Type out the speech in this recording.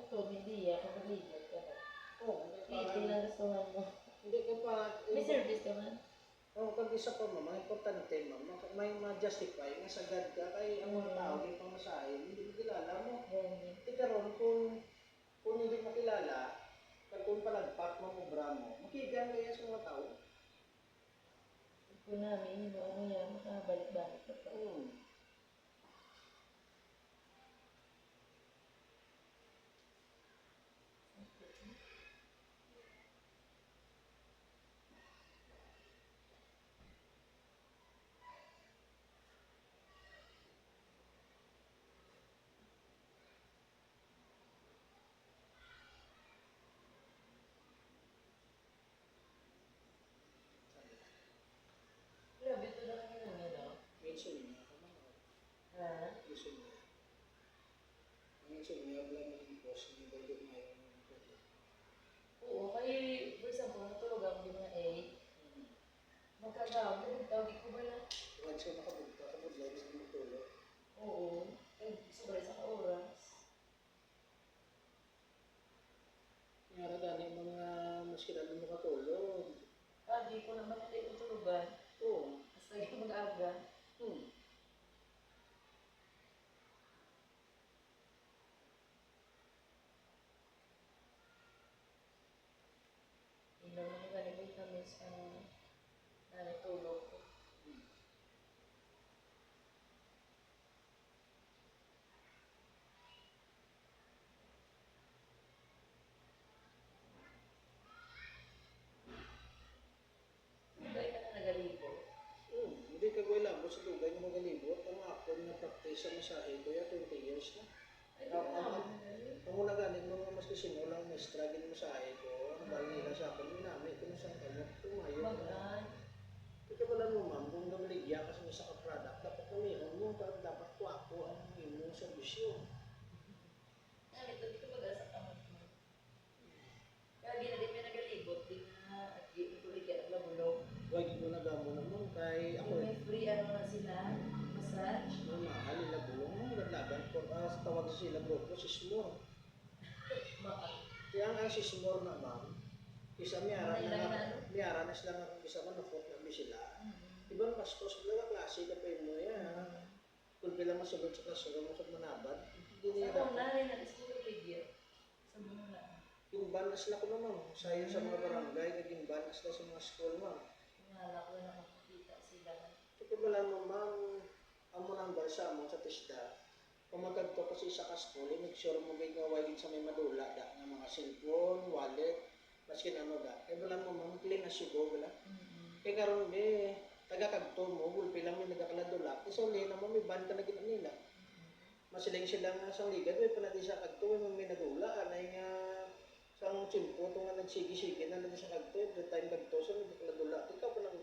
Bukod, hindi ako nalipat ka ba? Oo, Iti lang gustuhan mo. hindi ka pa... May service ka man? Oo, pag isa pa ma'am, importante ma'am, may ma-justify na sagad ka kay ang mga tao may pamasahin, hindi mo kilala mo. Hindi karon kung hindi mo kilala, kung palagpak mo obra mo, makigan kaya sa mga tao. Kung namin, ano yan, makabalik-balik ka pa. Grabe ito na kami naman, no? Mention niya ako naman. Ha? Mention niya. Mention niya, wala mo yung boss niya, bagay na yun. Oo, kaya, for example, natulog ako di mga 8. Magkagawag, tawag ko ba na? Once ka nakabugta, kabudlay mo sa matulog. Oo, ay, sobra sa oras. Ngara gani mga maskilala mo katulog. Di ko naman natin utulugan. Oo. Basta hindi mag-aga. Hindi naman ganito vitamins ang natulog ko. Hindi ka na nagalibo. Hindi ka gawin lang sa tugay mo magalibot. Ang ako na practice sa masahe ko ya 20 years na. Ang una ganin mo mas kasimulang may struggle mo sa ko. Ang dahil nila sa akin, minamit ko na sa kamot. Tumayo ka na. Ito pala mo ma'am, kung namaligya ka sa isa ka product, dapat kumihon mo, dapat kuwako ang imong servisyo. Ito ba sa kamot mo? Kaya di na din may nagalibot, di na, at di ko tuligyan ang labulong. Huwag ko na gamo naman kay ako. May free ano na sila, massage. Mahal nila bulong mo, naglaban ko. Tawag sila grupo, sismore. Kaya ang sismore na ma'am, isa miyara na sila nga isa man nakot na sila. Ibang bastos sila klase ka pa mo yan. Kung pila masulod sa klasura mo sa manabad, hindi nila. Sa una rin natin sa video. Sa muna. Yung ban na sila ko naman, sayo sa mga barangay, naging ban na sila sa mga school ma'am. Nala ko na makikita sila. Ito wala mo ma'am, ang munang balsa mo sa tisda. Kung magkagto kasi sa ka-school, make sure mo gay nga wallet sa may madula da ng mga cellphone, wallet, maskin ano da. Kaya wala mo ma'am, clean na sigo, wala. Kaya karoon taga-kagto mo, gulpi lang may nagkakaladula. Kasi uli naman may ban ka na gina nila. Masiling sila nga sa ligad, may pala di sa kagto, may nadula, anay nga sang cellphone, nga nagsigi-sige na sa kagto, every time kagto, so may nagkaladula. Ikaw pa lang